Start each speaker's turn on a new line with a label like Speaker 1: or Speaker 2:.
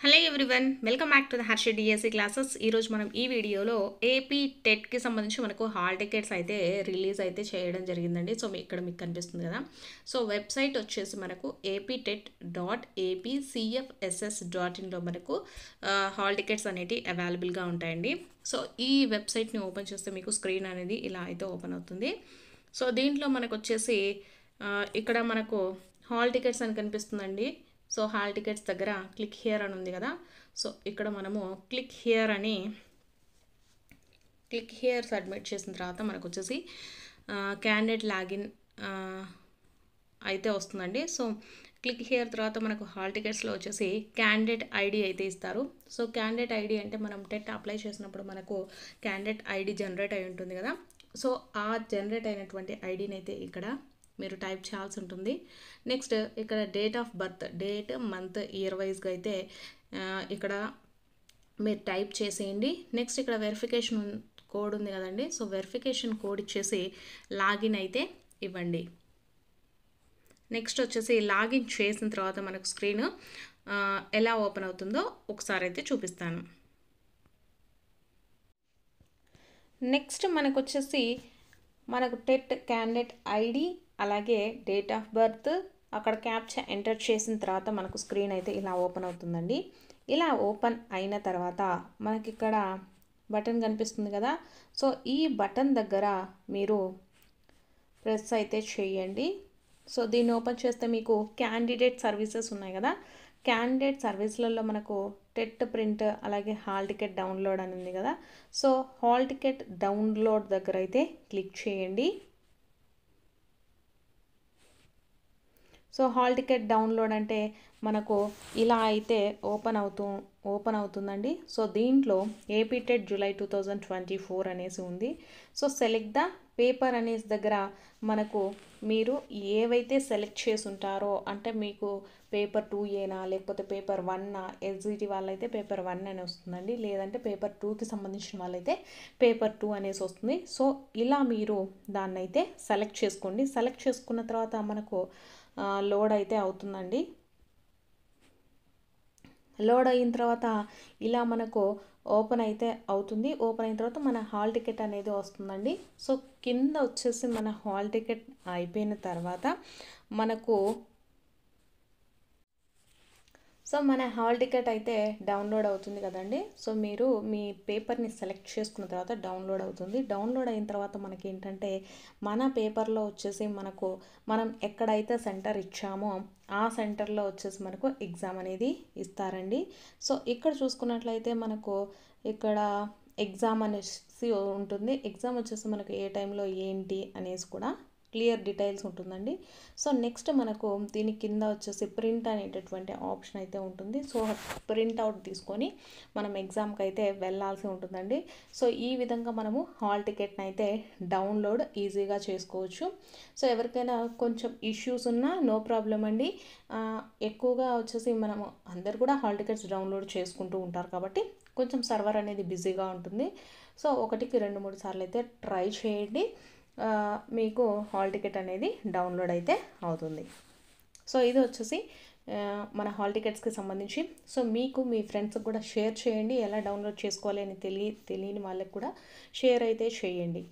Speaker 1: Hello everyone, welcome back to the Harsha DSC classes. ఈరోజు మనం ఈ వీడియోలో ఏపీ టెట్కి సంబంధించి మనకు హాల్ టికెట్స్ అయితే రిలీజ్ అయితే చేయడం జరిగిందండి. సో ఇక్కడ మీకు కనిపిస్తుంది కదా. సో వెబ్సైట్ వచ్చేసి మనకు ap.tet.apcfss.in మనకు హాల్ టికెట్స్ అనేవి అవైలబుల్గా ఉంటాయండి. సో ఈ వెబ్సైట్ని ఓపెన్ చేస్తే మీకు స్క్రీన్ అనేది ఇలా అయితే ఓపెన్ అవుతుంది. సో దీంట్లో మనకు వచ్చేసి ఇక్కడ మనకు హాల్ టికెట్స్ అని కనిపిస్తుందండి. సో హాల్ టికెట్స్ దగ్గర క్లిక్ హియర్ అని ఉంది కదా. సో ఇక్కడ మనము క్లిక్ హియర్ సబ్మిట్ చేసిన తర్వాత మనకు వచ్చేసి క్యాండిడేట్ లాగిన్ అయితే వస్తుందండి. సో క్లిక్ హియర్ తర్వాత మనకు హాల్ టికెట్స్లో వచ్చేసి క్యాండిడేట్ ఐడి అయితే ఇస్తారు. సో క్యాండిడేట్ ఐడి అంటే మనం టెట్ అప్లై చేసినప్పుడు మనకు క్యాండిడేట్ ఐడి జనరేట్ అయి ఉంటుంది కదా. సో ఆ జనరేట్ అయినటువంటి ఐడిని అయితే ఇక్కడ మీరు టైప్ చేయాల్సి ఉంటుంది. నెక్స్ట్ ఇక్కడ date of birth, date, month, year వైజ్గా అయితే ఇక్కడ మీరు టైప్ చేసేయండి. నెక్స్ట్ ఇక్కడ వెరిఫికేషన్ కోడ్ ఉంది కదండి. సో వెరిఫికేషన్ కోడ్ ఇచ్చేసి లాగిన్ అయితే ఇవ్వండి. నెక్స్ట్ వచ్చేసి లాగిన్ చేసిన తర్వాత మనకు స్క్రీన్ ఎలా ఓపెన్ అవుతుందో ఒకసారి అయితే చూపిస్తాను. నెక్స్ట్ మనకు వచ్చేసి మనకు టెట్ క్యాండిడేట్ ఐడి అలాగే డేట్ ఆఫ్ బర్త్ అక్కడ క్యాప్చా ఎంటర్ చేసిన తర్వాత మనకు స్క్రీన్ అయితే ఇలా ఓపెన్ అవుతుందండి. ఇలా ఓపెన్ అయిన తర్వాత మనకి ఇక్కడ బటన్ కనిపిస్తుంది కదా. సో ఈ బటన్ దగ్గర మీరు ప్రెస్ అయితే చేయండి. సో దీన్ని ఓపెన్ చేస్తే మీకు క్యాండిడేట్ సర్వీసెస్ ఉన్నాయి కదా. క్యాండిడేట్ సర్వీస్లలో మనకు టెట్ ప్రింట్ అలాగే హాల్ టికెట్ డౌన్లోడ్ అని ఉంది కదా. సో హాల్ టికెట్ డౌన్లోడ్ దగ్గర అయితే క్లిక్ చేయండి. సో హాల్ టికెట్ డౌన్లోడ్ అంటే మనకు ఇలా అయితే ఓపెన్ అవుతుందండి. సో దీంట్లో ఏపీ టెట్ జూలై 2024 అనేసి ఉంది. సో సెలెక్ట్ ద పేపర్ అనేసి దగ్గర మనకు మీరు ఏవైతే సెలెక్ట్ చేసి ఉంటారో అంటే మీకు పేపర్ 2ఏనా లేకపోతే పేపర్ 1 ఎస్జిటి వాళ్ళైతే పేపర్ 1 అని వస్తుందండి. లేదంటే పేపర్ 2కి సంబంధించిన వాళ్ళైతే పేపర్ 2 అనేసి వస్తుంది. సో ఇలా మీరు దాన్ని అయితే సెలెక్ట్ చేసుకోండి. సెలెక్ట్ చేసుకున్న తర్వాత మనకు లోడ్ అయితే అవుతుందండి. లోడ్ అయిన తర్వాత ఇలా మనకు ఓపెన్ అయితే అవుతుంది. ఓపెన్ అయిన తర్వాత మన హాల్ టికెట్ అనేది వస్తుందండి. సో కింద వచ్చేసి మన హాల్ టికెట్ అయిపోయిన తర్వాత మన హాల్ టికెట్ అయితే డౌన్లోడ్ అవుతుంది కదండి. సో మీరు మీ పేపర్ని సెలెక్ట్ చేసుకున్న తర్వాత డౌన్లోడ్ అవుతుంది. డౌన్లోడ్ అయిన తర్వాత మనకి ఏంటంటే మన పేపర్లో వచ్చేసి మనం ఎక్కడైతే సెంటర్ ఇచ్చామో ఆ సెంటర్లో వచ్చేసి మనకు ఎగ్జామ్ అనేది ఇస్తారండి. సో ఇక్కడ చూసుకున్నట్లయితే మనకు ఇక్కడ ఎగ్జామ్ అనేసి ఉంటుంది. ఎగ్జామ్ వచ్చేసి మనకు ఏ టైంలో ఏంటి అనేసి కూడా క్లియర్ డీటెయిల్స్ ఉంటుందండి. సో నెక్స్ట్ మనకు దీని కింద వచ్చేసి ప్రింట్ అనేటటువంటి ఆప్షన్ అయితే ఉంటుంది. సో ప్రింట్ అవుట్ తీసుకొని మనం ఎగ్జామ్కి అయితే వెళ్ళాల్సి ఉంటుందండి. సో ఈ విధంగా మనము హాల్ టికెట్ని అయితే డౌన్లోడ్ ఈజీగా చేసుకోవచ్చు. సో ఎవరికైనా కొంచెం ఇష్యూస్ ఉన్నా నో ప్రాబ్లం అండి. ఎక్కువగా వచ్చేసి మనము అందరు కూడా హాల్ టికెట్స్ డౌన్లోడ్ చేసుకుంటూ ఉంటారు కాబట్టి కొంచెం సర్వర్ అనేది బిజీగా ఉంటుంది. సో 1కి 2-3 సార్లు అయితే ట్రై చేయండి. మీకు హాల్ టికెట్ అనేది డౌన్లోడ్ అయితే అవుతుంది. సో ఇది వచ్చేసి మన హాల్ టికెట్స్కి సంబంధించి. సో మీకు మీ ఫ్రెండ్స్కి కూడా షేర్ చేయండి. ఎలా డౌన్లోడ్ చేసుకోవాలి అని తెలియని వాళ్ళకి కూడా షేర్ అయితే చేయండి.